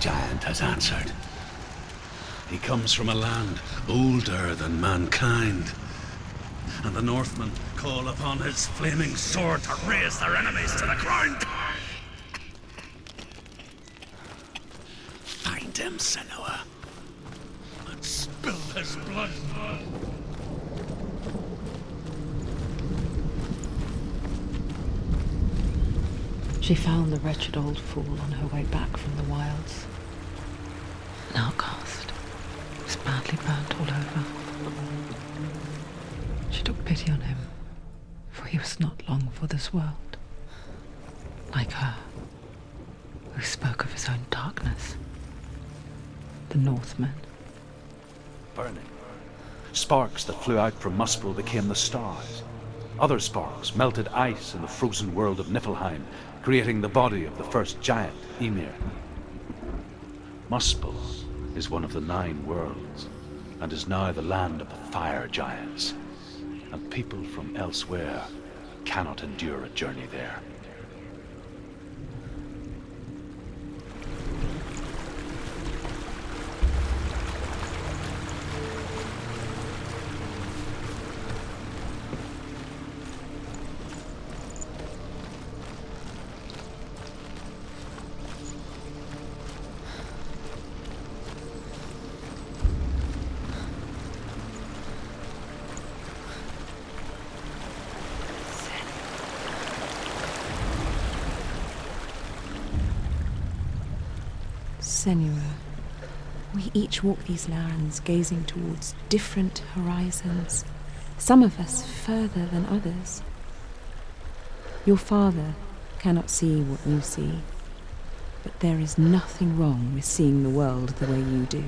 giant has answered. He comes from a land older than mankind, and the Northmen call upon his flaming sword to raze their enemies to the ground. Find him, Senua, and spill his blood. She found the wretched old fool on her way back from the wilds. An outcast. He was badly burnt all over. She took pity on him, for he was not long for this world. Like her, who spoke of his own darkness. The Northmen. Burning. Sparks that flew out from Muspel became the stars. Other sparks melted ice in the frozen world of Niflheim, creating the body of the first giant, Ymir. Muspel is one of the 9 worlds, and is now the land of the fire giants, and people from elsewhere cannot endure a journey there. Senua, we each walk these lands gazing towards different horizons, some of us further than others. Your father cannot see what you see, but there is nothing wrong with seeing the world the way you do.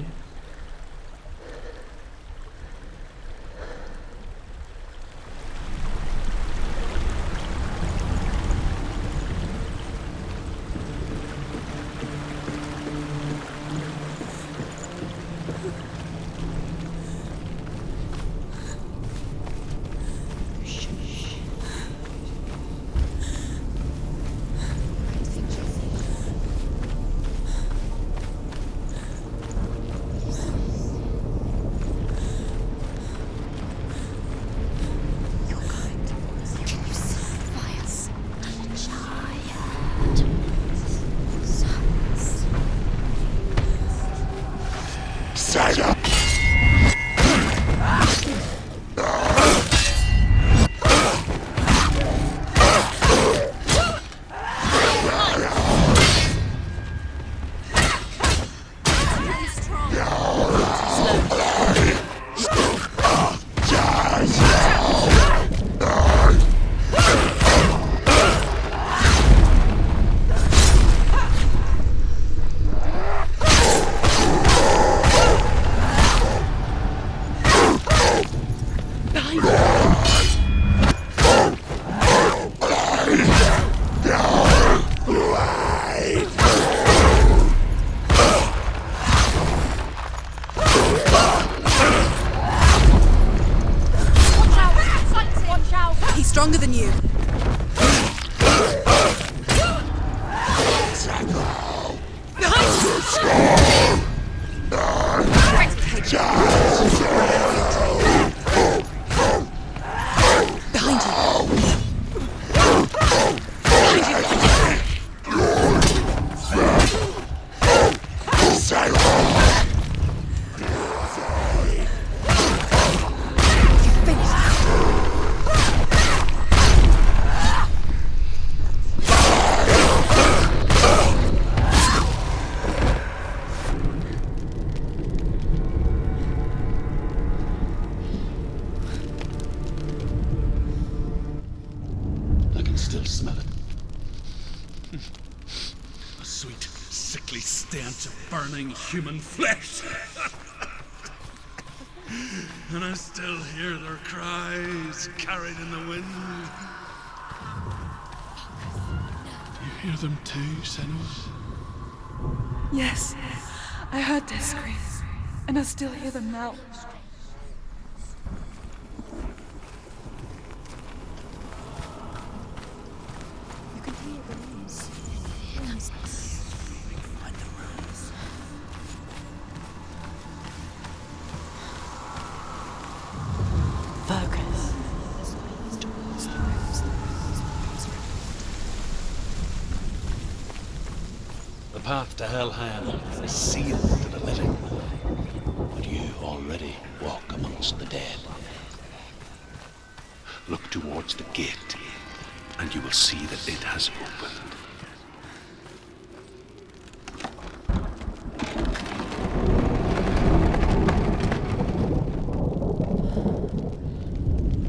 Stronger than you. Still smell it. A sweet, sickly stench of burning human flesh. And I still hear their cries carried in the wind. You hear them too, Senua? Yes, I heard their screams, and I still hear them now. The path to Helheim is sealed to the living, but you already walk amongst the dead. Look towards the gate, and you will see that it has opened.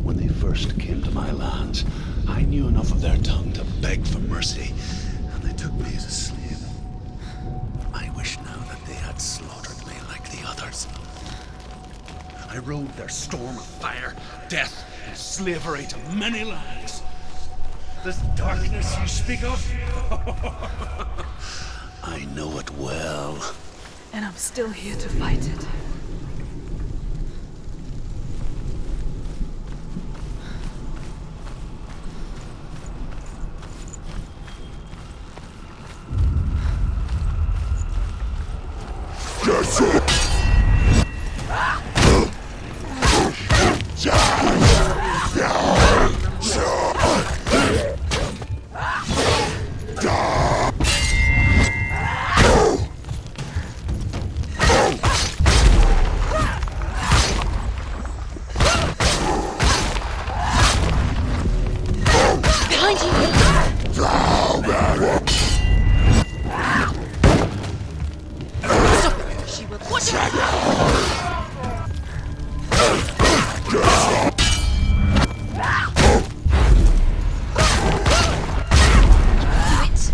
When they first came to my lands, I knew enough of their tongue to beg for mercy, and they took me as a slave. I wish now that they had slaughtered me like the others. I rode their storm of fire, death, and slavery to many lands. This darkness you speak of, I know it well. And I'm still here to fight it.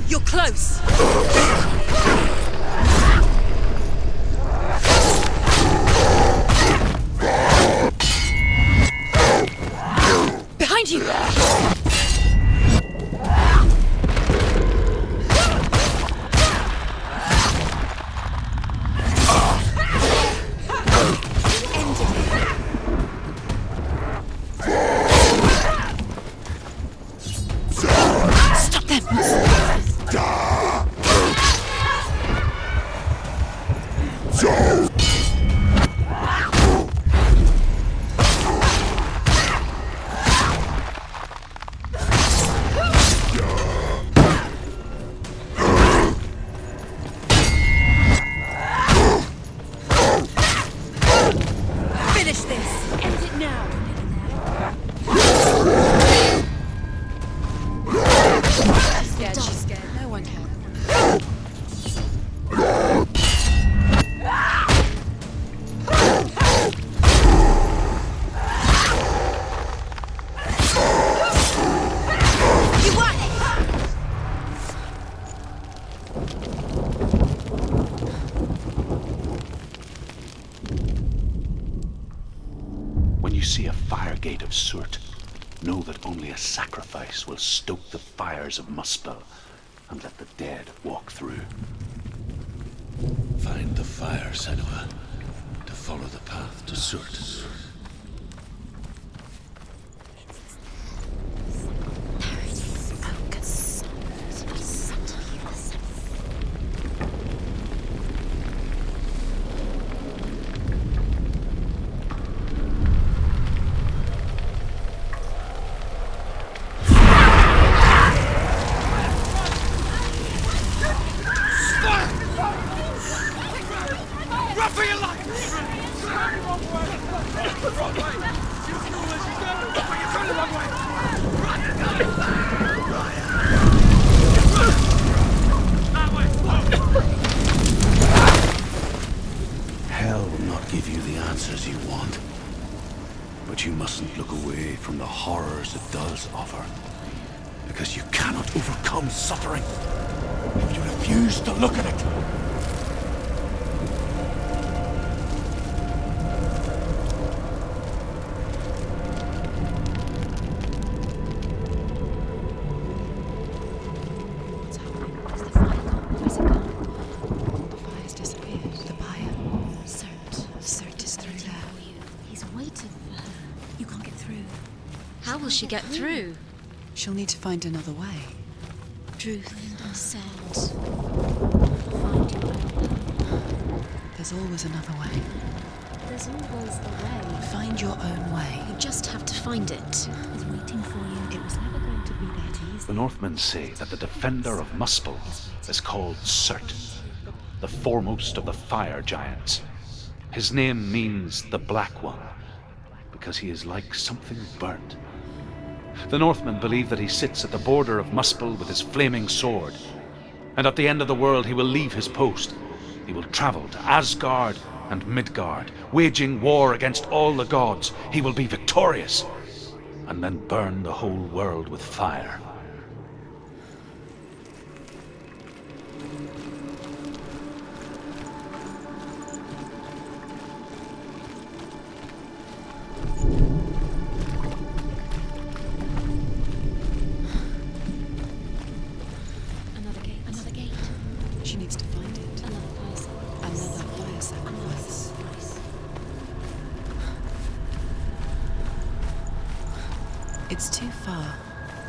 You're close. Behind you. Stop them. Finish this. End it now. She's scared. No one can. You won! When you see a fire gate of Surt, know that only a sacrifice will stoke the fires of Muspel and let the dead walk through. Find the fire, Senua, to follow the path to Surt. Hell will not give you the answers you want, but you mustn't look away from the horrors it does offer, because you cannot overcome suffering if you refuse to look at it. What's happening? Where's the fire gone? Where's it gone? The fire's disappeared. The pyre. Surt is through there. He's waiting for her. You can't get through. How will she get through? She'll need to find another way. Truth said. There's always another way. There's always a way. Find your own way. You just have to find it. It's waiting for you. It was never going to be that easy. The Northmen say that the defender of Muspel is called Surt, the foremost of the fire giants. His name means the Black One, because he is like something burnt. The Northmen believe that he sits at the border of Muspel with his flaming sword, and at the end of the world he will leave his post. He will travel to Asgard and Midgard, waging war against all the gods. He will be victorious, and then burn the whole world with fire. Another gate. Another gate. She needs to find it. Another fire. Another fire sacrifice. It's too far.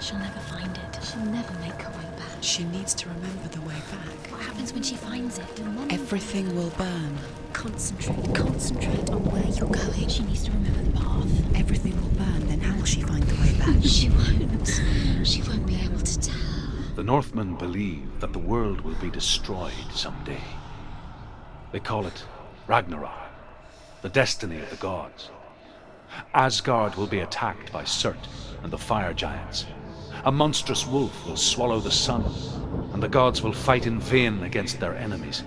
She'll never find it. She'll never make her way back. She needs to remember the way back. What happens when she finds it? Everything will burn. Concentrate on where you're going. She needs to remember the path. Everything will burn, then how will she find the way back? She won't. She won't be able to tell. The Northmen believe that the world will be destroyed someday. They call it Ragnarok, the destiny of the gods. Asgard will be attacked by Surt and the fire giants. A monstrous wolf will swallow the sun, and the gods will fight in vain against their enemies.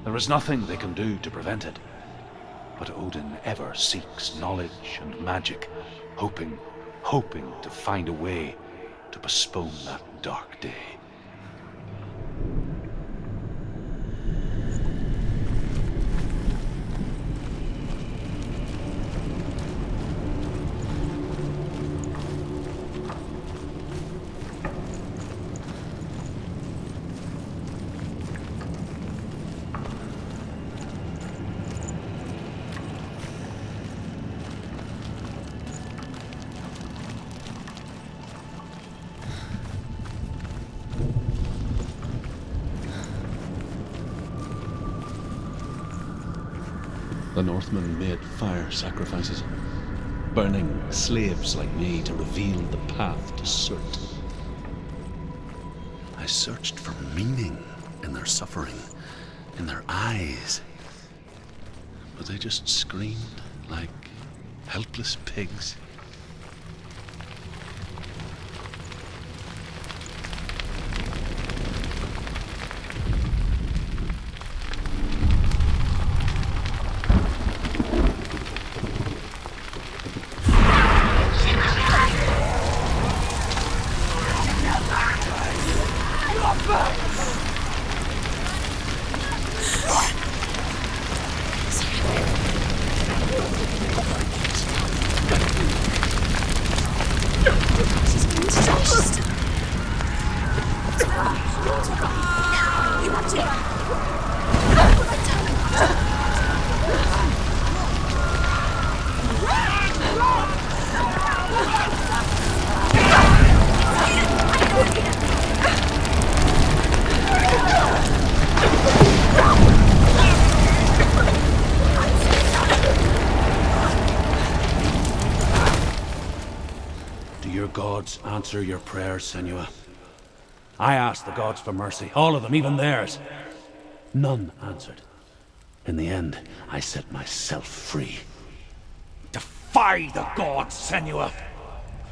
There is nothing they can do to prevent it, but Odin ever seeks knowledge and magic, hoping to find a way to postpone that dark day. The Northmen made fire sacrifices, burning slaves like me to reveal the path to Surt. I searched for meaning in their suffering, in their eyes, but they just screamed like helpless pigs. Answer your prayers, Senua. I asked the gods for mercy, all of them, even theirs. None answered. In the end, I set myself free. Defy the gods, Senua!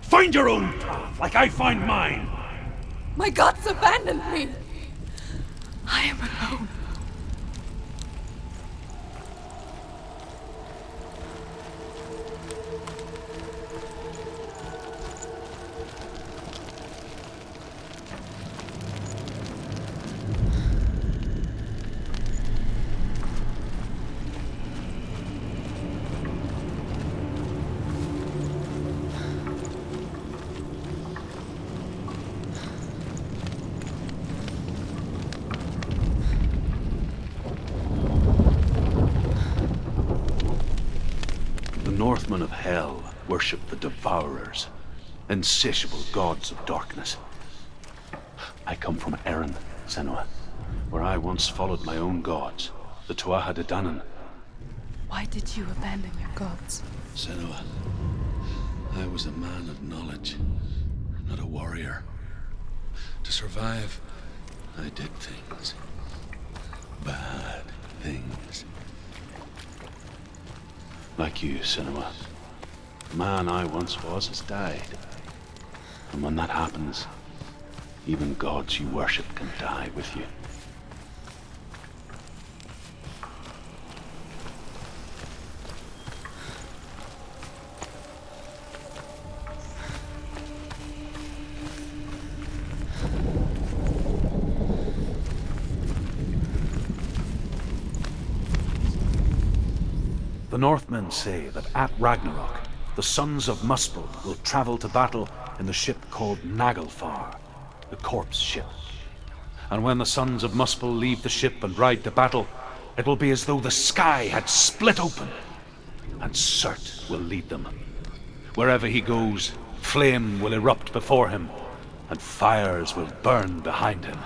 Find your own path, like I find mine! My gods abandoned me! I am alone. Northmen of Hell worship the Devourers, insatiable gods of darkness. I come from Erin, Senua, where I once followed my own gods, the Tuatha De Danann. Why did you abandon your gods? Senua, I was a man of knowledge, not a warrior. To survive, I did things. Bad things. Like you, Senua. The man I once was has died. And when that happens, even gods you worship can die with you. The Northmen say that at Ragnarok, the sons of Muspel will travel to battle in the ship called Naglfar, the corpse ship. And when the sons of Muspel leave the ship and ride to battle, it will be as though the sky had split open, and Surt will lead them. Wherever he goes, flame will erupt before him, and fires will burn behind him.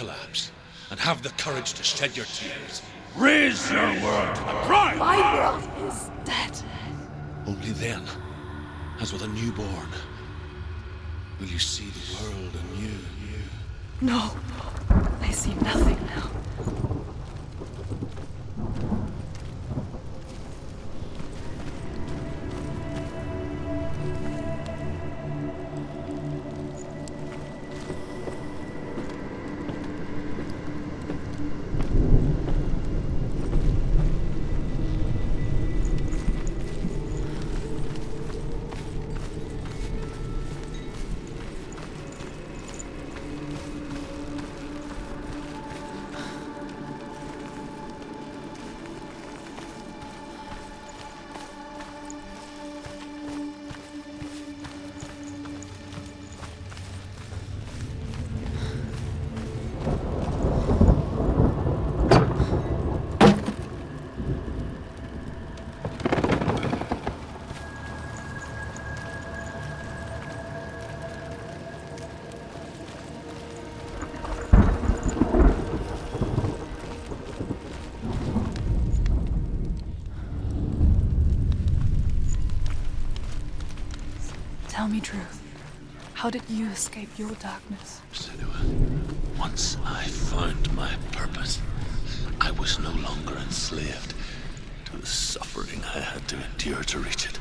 collapse and have the courage to shed your tears. Raise your world to the prime! My world is dead. Only then, as with a newborn, will you see the world anew. No, I see nothing now. Tell me truth. How did you escape your darkness? Senua, once I found my purpose, I was no longer enslaved to the suffering I had to endure to reach it.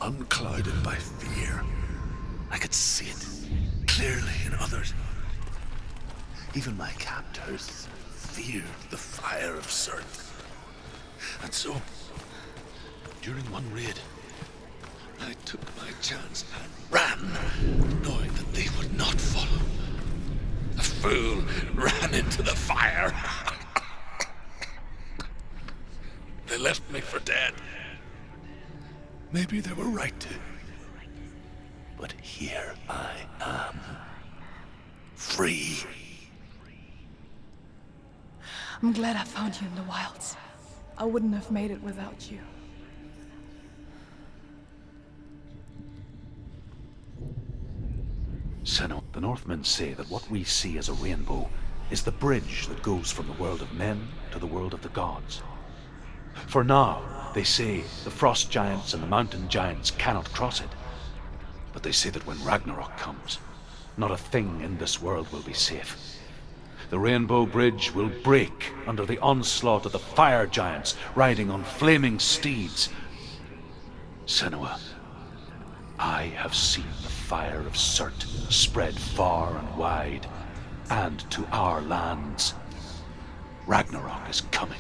Unclouded by fear, I could see it clearly in others. Even my captors feared the fire of Surt. And so, during one raid, I took my chance and ran, knowing that they would not follow. The fool ran into the fire. They left me for dead. Maybe they were right to. But here I am, free. I'm glad I found you in the wilds. I wouldn't have made it without you. Senua, the Northmen say that what we see as a rainbow is the bridge that goes from the world of men to the world of the gods. For now, they say, the frost giants and the mountain giants cannot cross it. But they say that when Ragnarok comes, not a thing in this world will be safe. The rainbow bridge will break under the onslaught of the fire giants riding on flaming steeds. Senua, I have seen the fire of Surt spread far and wide, and to our lands. Ragnarok is coming.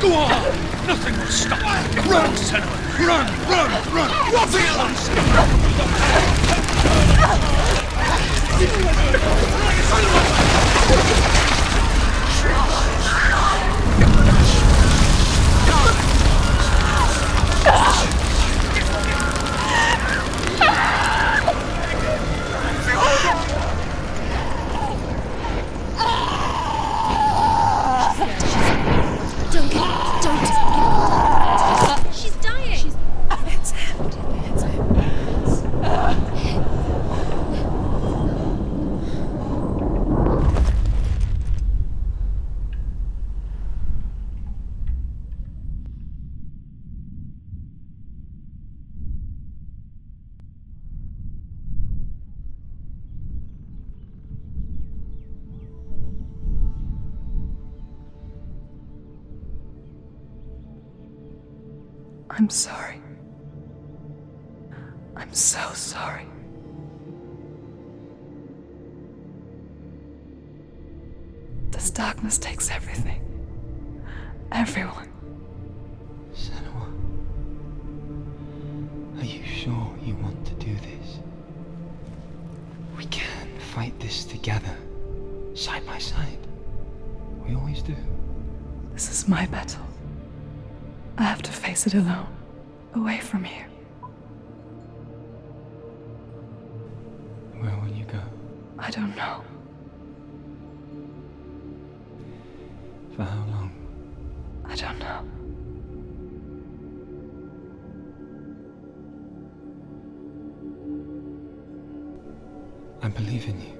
Go on! Nothing will stop you. Run, Senua! Run, run, run! Don't. She's dying. It's him. It's him. I'm sorry. I'm so sorry. This darkness takes everything. Everyone. Senua, are you sure you want to do this? We can fight this together, side by side. We always do. This is my battle. I have to face it alone, away from here. Where will you go? I don't know. For how long? I don't know. I believe in you.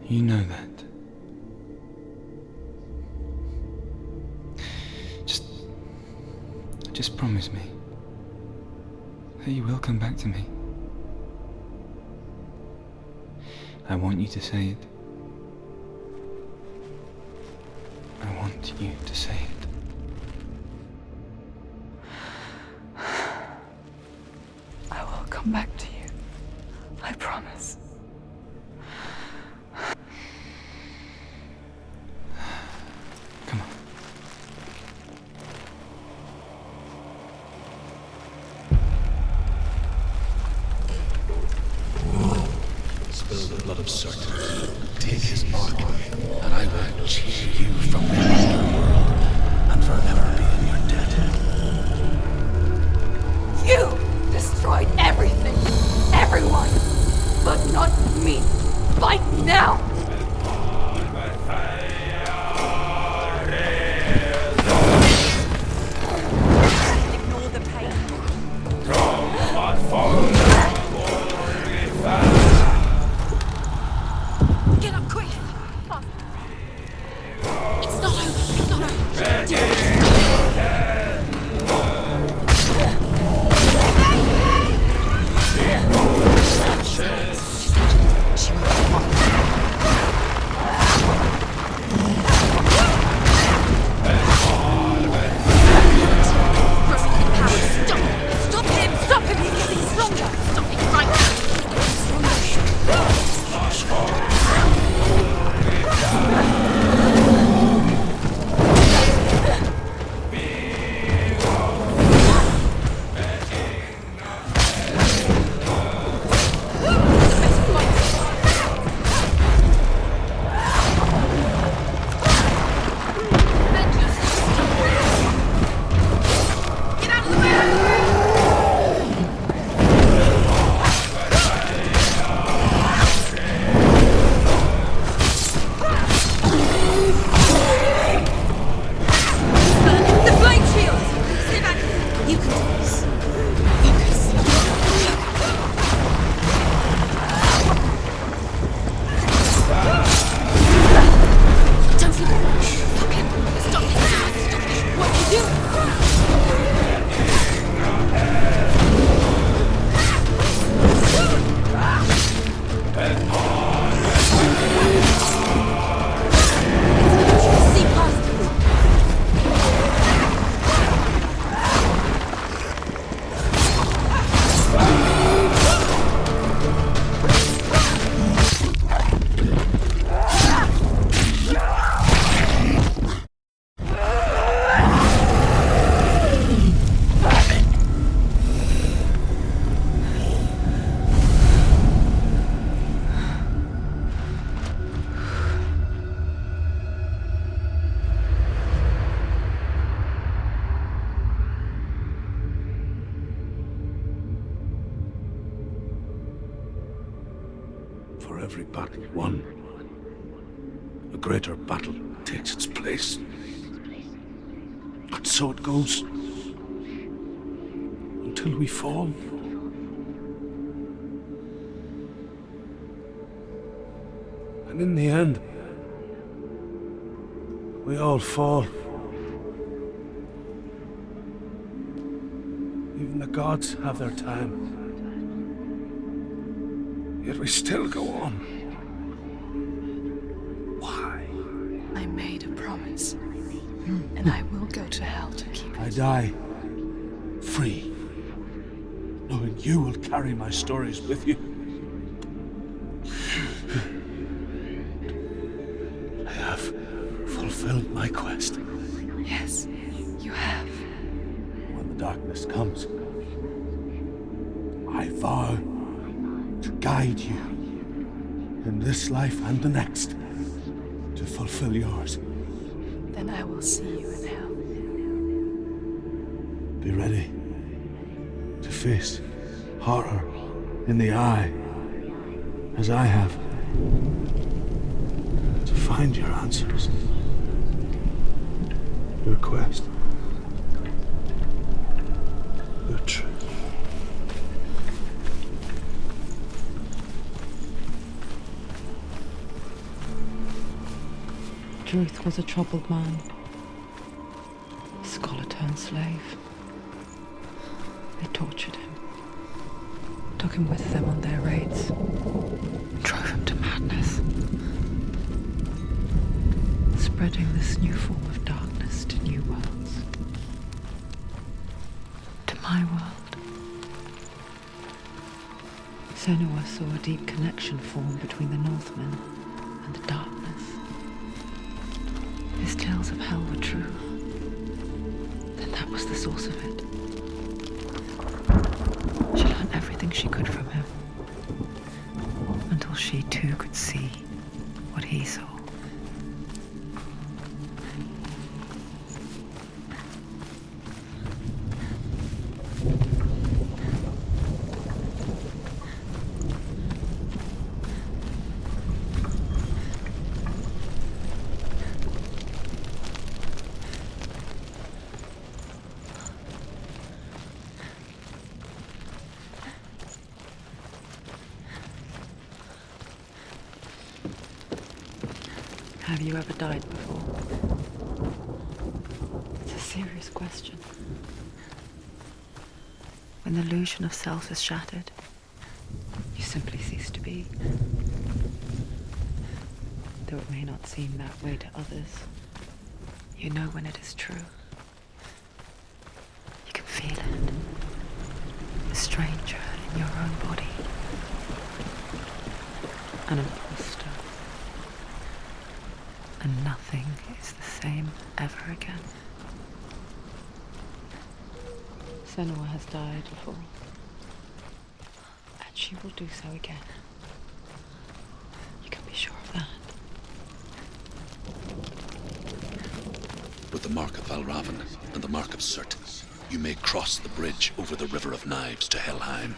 You know that. Just promise me that you will come back to me. I want you to say it. I want you to say it. I will come back to you. I promise. Come on. Spill the blood of Surt. Take his mark, and I will cheer you from the underworld and forever be in your debt. You destroyed everything, everyone, but not me. Fight now! Ignore the pain. Get up quick! It's not over. It's not over. Stop him! Stop him! He's getting stronger! Stop him right now! every battle won, a greater battle takes its place. And so it goes, until we fall. And in the end, we all fall. Even the gods have their time. Yet we still go on. Why? I made a promise, and I will go to hell to keep it. I die free, knowing you will carry my stories with you. I have fulfilled my quest. Yes, you have. When the darkness comes, I vow to guide you in this life and the next to fulfill yours. Then I will see you in hell. Be ready to face horror in the eye, as I have, to find your answers, your quest, your truth. Druth was a troubled man, scholar turned slave. They tortured him, took him with them on their raids, drove him to madness, spreading this new form of darkness to new worlds, to my world. Senua saw a deep connection form between the Northmen and the darkness. His tales of hell were true, then that was the source of it. She learned everything she could from him, until she too could see what he saw. Have you ever died before? It's a serious question. When the illusion of self is shattered, you simply cease to be. Though it may not seem that way to others, you know when it is true. You can feel it. A stranger in your own body. An imposter. And nothing is the same ever again. Senua has died before, and she will do so again. You can be sure of that. With the mark of Valravan and the mark of Surt, you may cross the bridge over the River of Knives to Helheim.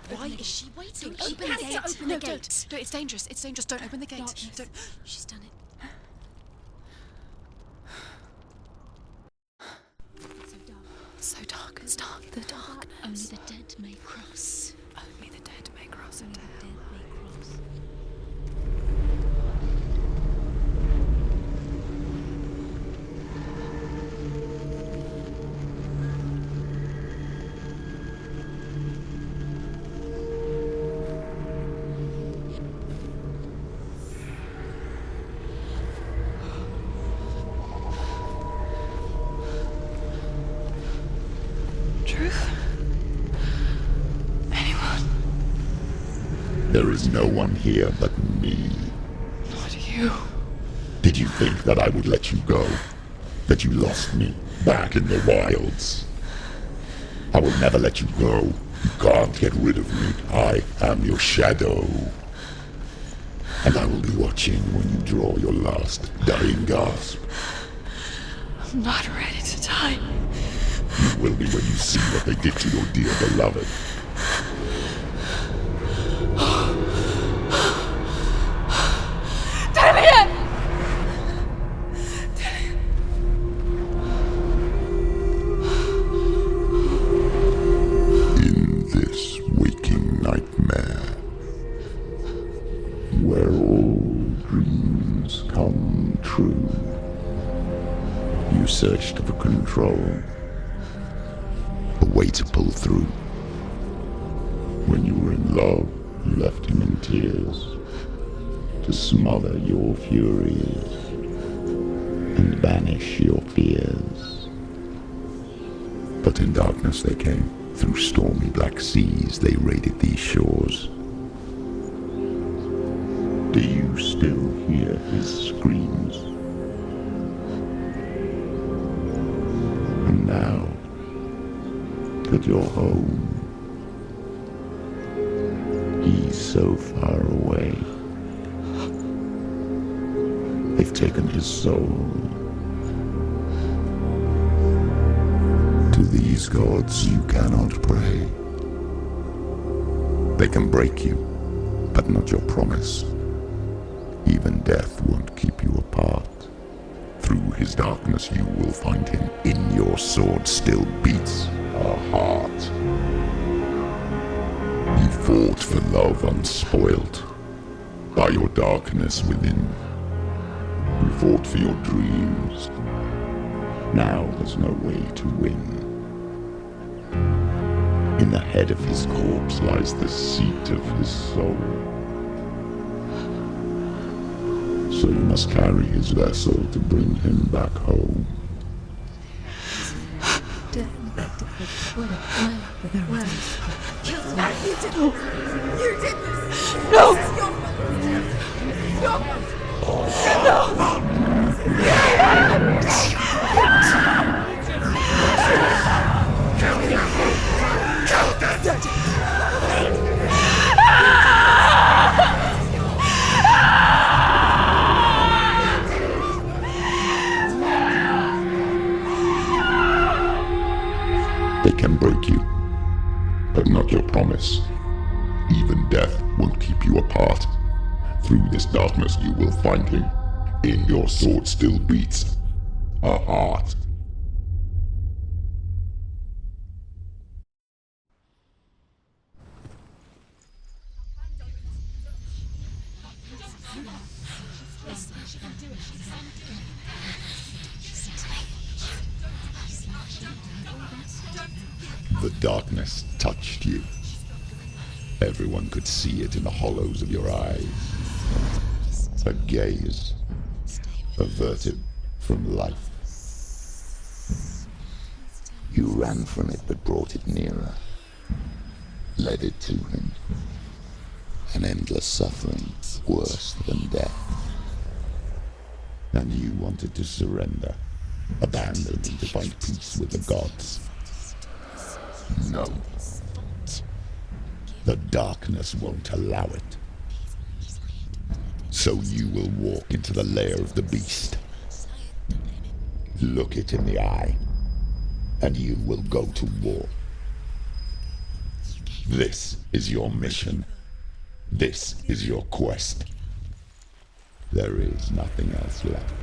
Why is she waiting? Don't Open the gate. Open No, the gate. don't. No, it's dangerous. It's dangerous. Don't open the gate. Darkness. Don't. She's done it. So dark. It's so dark. It's dark. The dark. Only the dead may cross. Only the dead may cross Only into the hell. dead may cross. Truth? Anyone? There is no one here but me. Not you. Did you think that I would let you go? That you lost me back in the wilds? I will never let you go. You can't get rid of me. I am your shadow. And I will be watching when you draw your last dying gasp. I'm not ready to die. You will be when you see what they did to your dear beloved. In this waking nightmare, where all dreams come true, you searched for control, a way to pull through. When you were in love, you left him in tears to smother your furies and banish your fears. But in darkness they came, through stormy black seas they raided these shores. Do you still hear his screams? And now that you're home, he's so far away. They've taken his soul. To these gods you cannot pray. They can break you, but not your promise. Even death won't keep you apart. Through his darkness you will find him. In your sword still beats a heart. You fought for love unspoilt by your darkness within. You fought for your dreams. Now there's no way to win. In the head of his corpse lies the seat of his soul. So you must carry his vessel to bring him back home. They can break you, but not your promise. Even death won't keep you apart. Through this darkness you will find him. In your sword still beats a heart. The darkness touched you. Everyone could see it in the hollows of your eyes. A gaze averted from life. You ran from it but brought it nearer. Led it to him. An endless suffering worse than death. And you wanted to surrender, abandon and to find peace with the gods. No. The darkness won't allow it. So you will walk into the lair of the beast. Look it in the eye, and you will go to war. This is your mission. This is your quest. There is nothing else left.